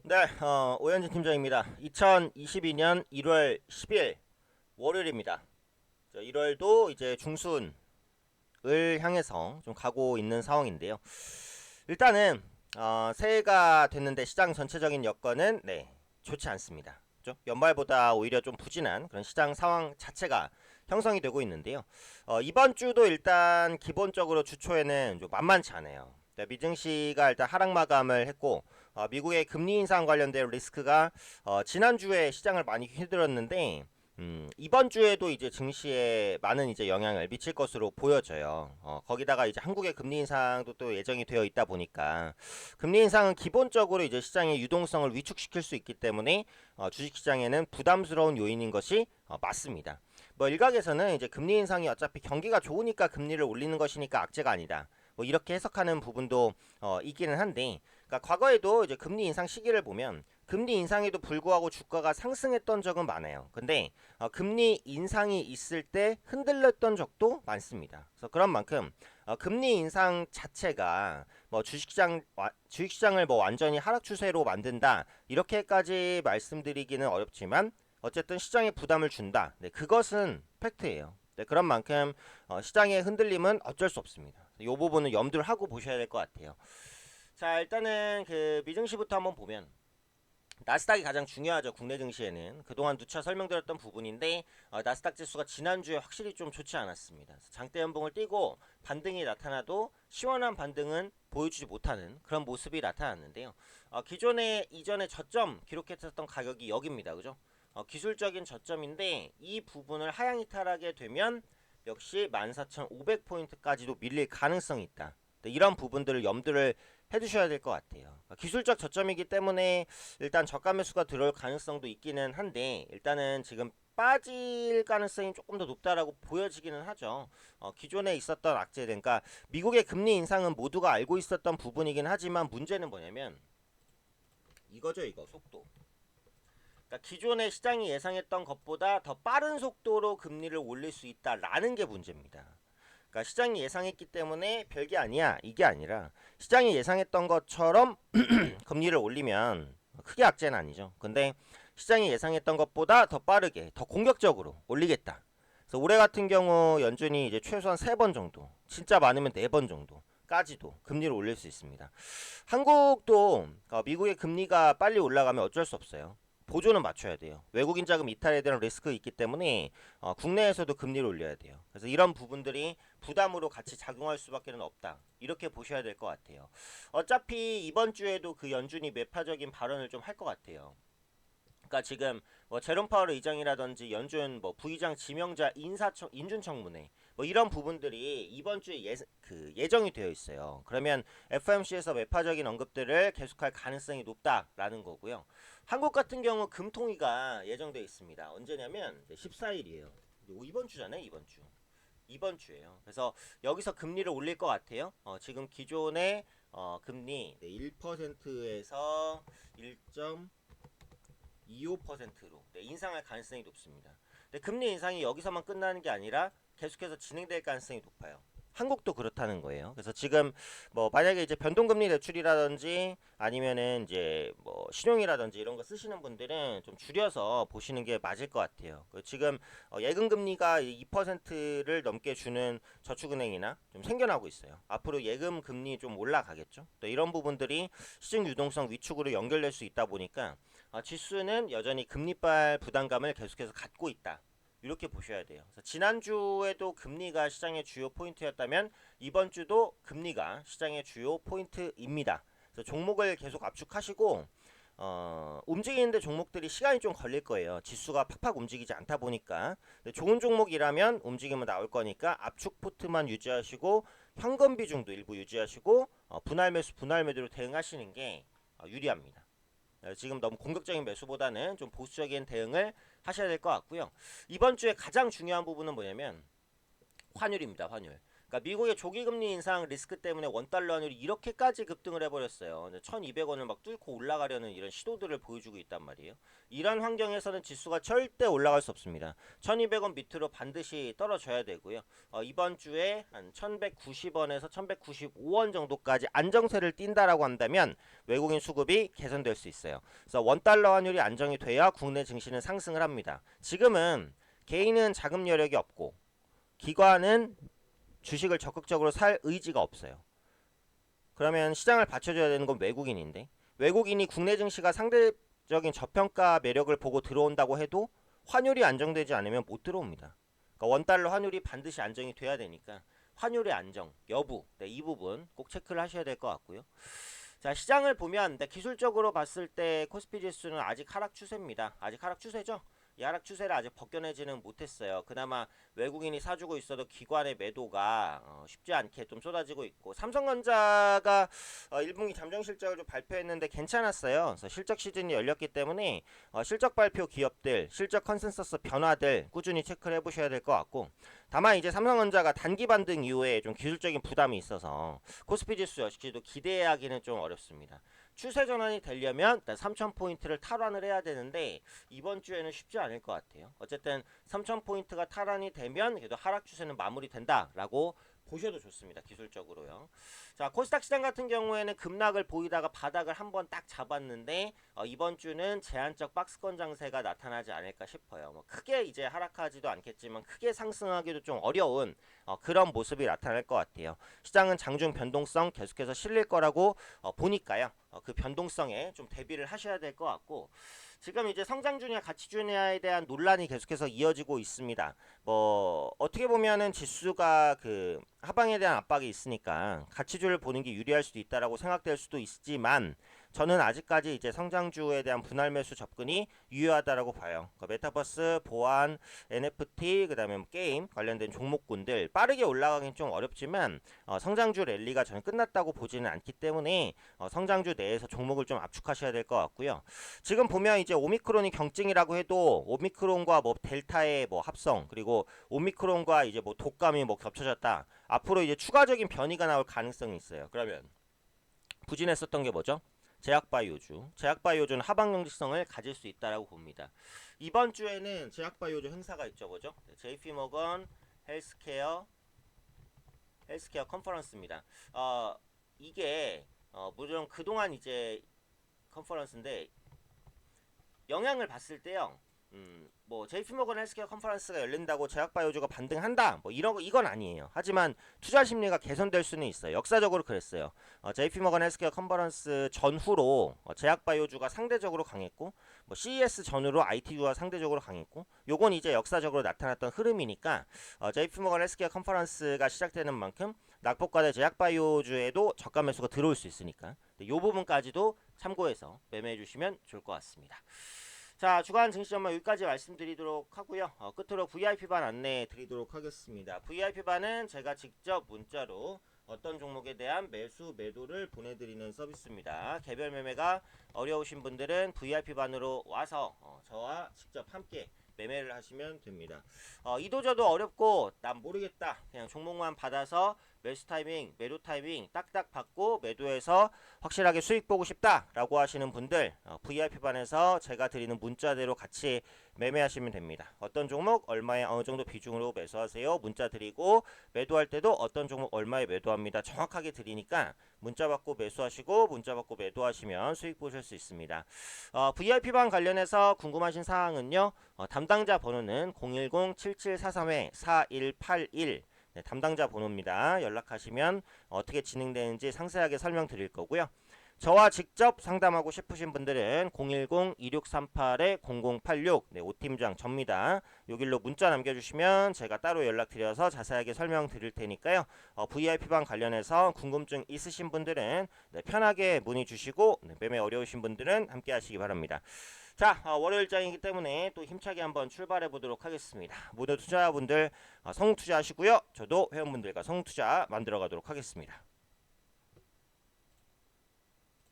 네, 오현진 팀장입니다. 2022년 1월 10일 월요일입니다. 1월도 이제 중순을 향해서 좀 가고 있는 상황인데요. 일단은 새해가 됐는데 시장 전체적인 여건은 좋지 않습니다. 그죠? 연말보다 오히려 좀 부진한 그런 시장 상황 자체가 형성이 되고 있는데요. 이번 주도 일단 기본적으로 주초에는 좀 만만치 않아요. 미증시가 일단 하락 마감을 했고 미국의 금리 인상 관련된 리스크가 지난주에 시장을 많이 휘둘렀는데 이번 주에도 이제 증시에 많은 이제 영향을 미칠 것으로 보여져요. 거기다가 이제 한국의 금리 인상도 또 예정이 되어 있다 보니까 금리 인상은 기본적으로 이제 시장의 유동성을 위축시킬 수 있기 때문에 주식시장에는 부담스러운 요인인 것이 맞습니다. 뭐 일각에서는 이제 금리 인상이 어차피 경기가 좋으니까 금리를 올리는 것이니까 악재가 아니다. 뭐 이렇게 해석하는 부분도 있기는 한데, 그러니까 과거에도 이제 금리 인상 시기를 보면 금리 인상에도 불구하고 주가가 상승했던 적은 많아요. 근데 금리 인상이 있을 때 흔들렸던 적도 많습니다. 그래서 그런 만큼 금리 인상 자체가 뭐 주식시장을 뭐 완전히 하락 추세로 만든다 이렇게까지 말씀드리기는 어렵지만 어쨌든 시장에 부담을 준다. 네, 그것은 팩트예요. 네, 그런 만큼 시장의 흔들림은 어쩔 수 없습니다. 이 부분은 염두를 하고 보셔야 될 것 같아요. 자, 일단은 그 미증시부터 한번 보면 나스닥이 가장 중요하죠. 국내 증시에는 그동안 누차 설명드렸던 부분인데 나스닥 지수가 지난주에 확실히 좀 좋지 않았습니다. 장대 연봉을 띄고 반등이 나타나도 시원한 반등은 보여주지 못하는 그런 모습이 나타났는데요. 기존에 이전에 저점 기록했었던 가격이 여기입니다. 그죠? 기술적인 저점인데 이 부분을 하향 이탈하게 되면 역시 14,500포인트까지도 밀릴 가능성이 있다. 이런 부분들을 염두를 해두셔야 될 것 같아요. 기술적 저점이기 때문에 일단 저가 매수가 들어올 가능성도 있기는 한데 일단은 지금 빠질 가능성이 조금 더 높다라고 보여지기는 하죠. 기존에 있었던 악재들, 그러니까 미국의 금리 인상은 모두가 알고 있었던 부분이긴 하지만 문제는 뭐냐면 이거죠, 이거 속도. 그러니까 기존의 시장이 예상했던 것보다 더 빠른 속도로 금리를 올릴 수 있다라는 게 문제입니다. 그러니까 시장이 예상했기 때문에 별게 아니야 이게 아니라 시장이 예상했던 것처럼 금리를 올리면 크게 악재는 아니죠. 근데 시장이 예상했던 것보다 더 빠르게 더 공격적으로 올리겠다. 그래서 올해 같은 경우 연준이 이제 최소한 3번 정도, 진짜 많으면 4번 정도 까지도 금리를 올릴 수 있습니다. 한국도 미국의 금리가 빨리 올라가면 어쩔 수 없어요. 보조는 맞춰야 돼요. 외국인 자금 이탈에 대한 리스크 있기 때문에 국내에서도 금리를 올려야 돼요. 그래서 이런 부분들이 부담으로 같이 작용할 수밖에 없다. 이렇게 보셔야 될 것 같아요. 어차피 이번 주에도 그 연준이 매파적인 발언을 좀 할 것 같아요. 그러니까 지금 뭐 제롬 파월 의장이라든지 연준 뭐 부의장 지명자 인준청문회 뭐 이런 부분들이 이번 주에 예정이 되어 있어요. 그러면 FOMC에서 매파적인 언급들을 계속할 가능성이 높다라는 거고요. 한국 같은 경우 금통위가 예정되어 있습니다. 언제냐면 14일이에요. 이번 주잖아요, 이번 주. 이번 주에요. 그래서 여기서 금리를 올릴 것 같아요. 지금 기존의 금리 1%에서 25%로 인상할 가능성이 높습니다. 근데 금리 인상이 여기서만 끝나는 게 아니라 계속해서 진행될 가능성이 높아요. 한국도 그렇다는 거예요. 그래서 지금 뭐 만약에 이제 변동금리 대출이라든지 아니면은 이제 뭐 신용이라든지 이런 거 쓰시는 분들은 좀 줄여서 보시는 게 맞을 것 같아요. 지금 예금금리가 2%를 넘게 주는 저축은행이나 좀 생겨나고 있어요. 앞으로 예금 금리 좀 올라가겠죠. 또 이런 부분들이 시중 유동성 위축으로 연결될 수 있다 보니까 지수는 여전히 금리빨 부담감을 계속해서 갖고 있다. 이렇게 보셔야 돼요. 그래서 지난주에도 금리가 시장의 주요 포인트였다면 이번 주도 금리가 시장의 주요 포인트입니다. 그래서 종목을 계속 압축하시고 움직이는데 종목들이 시간이 좀 걸릴 거예요. 지수가 팍팍 움직이지 않다 보니까. 좋은 종목이라면 움직임은 나올 거니까 압축 포트만 유지하시고 현금 비중도 일부 유지하시고 분할 매수, 분할 매도로 대응하시는 게 유리합니다. 지금 너무 공격적인 매수보다는 좀 보수적인 대응을 하셔야 될 것 같고요. 이번 주에 가장 중요한 부분은 뭐냐면 환율입니다. 환율. 그러니까 미국의 조기 금리 인상 리스크 때문에 원달러 환율이 이렇게까지 급등을 해버렸어요. 1,200원을 막 뚫고 올라가려는 이런 시도들을 보여주고 있단 말이에요. 이런 환경에서는 지수가 절대 올라갈 수 없습니다. 1,200원 밑으로 반드시 떨어져야 되고요. 이번 주에 한 1,190원에서 1,195원 정도까지 안정세를 띈다라고 한다면 외국인 수급이 개선될 수 있어요. 그래서 원달러 환율이 안정이 돼야 국내 증시는 상승을 합니다. 지금은 개인은 자금 여력이 없고 기관은 주식을 적극적으로 살 의지가 없어요. 그러면 시장을 받쳐줘야 되는 건 외국인인데 외국인이 국내 증시가 상대적인 저평가 매력을 보고 들어온다고 해도 환율이 안정되지 않으면 못 들어옵니다. 그러니까 원달러 환율이 반드시 안정이 돼야 되니까 환율의 안정 여부 이 부분 꼭 체크를 하셔야 될 것 같고요. 자, 시장을 보면 기술적으로 봤을 때 코스피 지수는 아직 하락 추세입니다. 아직 하락 추세죠. 이 하락 추세를 아직 벗겨내지는 못했어요. 그나마 외국인이 사주고 있어도 기관의 매도가 쉽지 않게 좀 쏟아지고 있고 삼성전자가 1분기 잠정 실적을 좀 발표했는데 괜찮았어요. 그래서 실적 시즌이 열렸기 때문에 실적 발표 기업들, 실적 컨센서스 변화들 꾸준히 체크를 해보셔야 될 것 같고 다만 이제 삼성전자가 단기 반등 이후에 좀 기술적인 부담이 있어서 코스피 지수 역시도 기대하기는 좀 어렵습니다. 추세 전환이 되려면 일단 3,000포인트를 탈환을 해야 되는데 이번 주에는 쉽지 않을 것 같아요. 어쨌든 3,000포인트가 탈환이 되면 그래도 하락 추세는 마무리된다라고 보셔도 좋습니다. 기술적으로요. 자, 코스닥 시장 같은 경우에는 급락을 보이다가 바닥을 한번 딱 잡았는데 이번 주는 제한적 박스권 장세가 나타나지 않을까 싶어요. 뭐 크게 이제 하락하지도 않겠지만 크게 상승하기도 좀 어려운 그런 모습이 나타날 것 같아요. 시장은 장중 변동성 계속해서 실릴 거라고 보니까요. 그 변동성에 좀 대비를 하셔야 될 것 같고 지금 이제 성장주냐 가치주냐에 대한 논란이 계속해서 이어지고 있습니다. 뭐 어떻게 보면은 지수가 그 하방에 대한 압박이 있으니까 가치주를 보는 게 유리할 수도 있다라고 생각될 수도 있지만 저는 아직까지 이제 성장주에 대한 분할 매수 접근이 유효하다라고 봐요. 그러니까 메타버스, 보안, NFT, 그다음에 게임 관련된 종목군들 빠르게 올라가긴 좀 어렵지만 성장주 랠리가 저는 끝났다고 보지는 않기 때문에 성장주 내에서 종목을 좀 압축하셔야 될 것 같고요. 지금 보면 이제 오미크론이 경증이라고 해도 오미크론과 뭐 델타의 뭐 합성 그리고 오미크론과 이제 뭐 독감이 뭐 겹쳐졌다. 앞으로 이제 추가적인 변이가 나올 가능성이 있어요. 그러면 부진했었던 게 뭐죠? 제약바이오주. 제약바이오주는 하방경직성을 가질 수 있다라고 봅니다. 이번 주에는 제약바이오주 행사가 있죠, 뭐죠? JP모건 헬스케어 컨퍼런스입니다. 이게 물론 그동안 이제 컨퍼런스인데 영향을 봤을 때요. 뭐 JP모건 헬스케어 컨퍼런스가 열린다고 제약바이오주가 반등한다 뭐 이건 아니에요. 하지만 투자 심리가 개선될 수는 있어요. 역사적으로 그랬어요. JP모건 헬스케어 컨퍼런스 전후로 제약바이오주가 상대적으로 강했고 뭐 CES 전후로 IT주가 상대적으로 강했고 요건 이제 역사적으로 나타났던 흐름이니까 JP모건 헬스케어 컨퍼런스가 시작되는 만큼 낙폭과대 제약바이오주에도 저가 매수가 들어올 수 있으니까 요 부분까지도 참고해서 매매해 주시면 좋을 것 같습니다. 자, 주간 증시 전망 여기까지 말씀드리도록 하고요. 끝으로 VIP반 안내해 드리도록 하겠습니다. VIP반은 제가 직접 문자로 어떤 종목에 대한 매수 매도를 보내드리는 서비스입니다. 개별 매매가 어려우신 분들은 VIP반으로 와서 저와 직접 함께 매매를 하시면 됩니다. 이도저도 어렵고 난 모르겠다 그냥 종목만 받아서 매수 타이밍 매도 타이밍 딱딱 받고 매도해서 확실하게 수익 보고 싶다 라고 하시는 분들 VIP반에서 제가 드리는 문자대로 같이 매매하시면 됩니다. 어떤 종목 얼마에 어느 정도 비중으로 매수하세요 문자 드리고 매도할 때도 어떤 종목 얼마에 매도합니다 정확하게 드리니까 문자 받고 매수하시고 문자 받고 매도하시면 수익 보실 수 있습니다. VIP반 관련해서 궁금하신 사항은요 담당자 번호는 010-7743-4181 네, 담당자 번호입니다. 연락하시면 어떻게 진행되는지 상세하게 설명드릴 거고요. 저와 직접 상담하고 싶으신 분들은 010-2638-0086 네, 오팀장 접니다. 여길로 문자 남겨주시면 제가 따로 연락드려서 자세하게 설명드릴 테니까요. VIP방 관련해서 궁금증 있으신 분들은 네, 편하게 문의 주시고 네, 매매 어려우신 분들은 함께 하시기 바랍니다. 자, 월요일장이기 때문에 또 힘차게 한번 출발해 보도록 하겠습니다. 모두 투자자분들 성투자 하시고요. 저도 회원분들과 성투자 만들어 가도록 하겠습니다.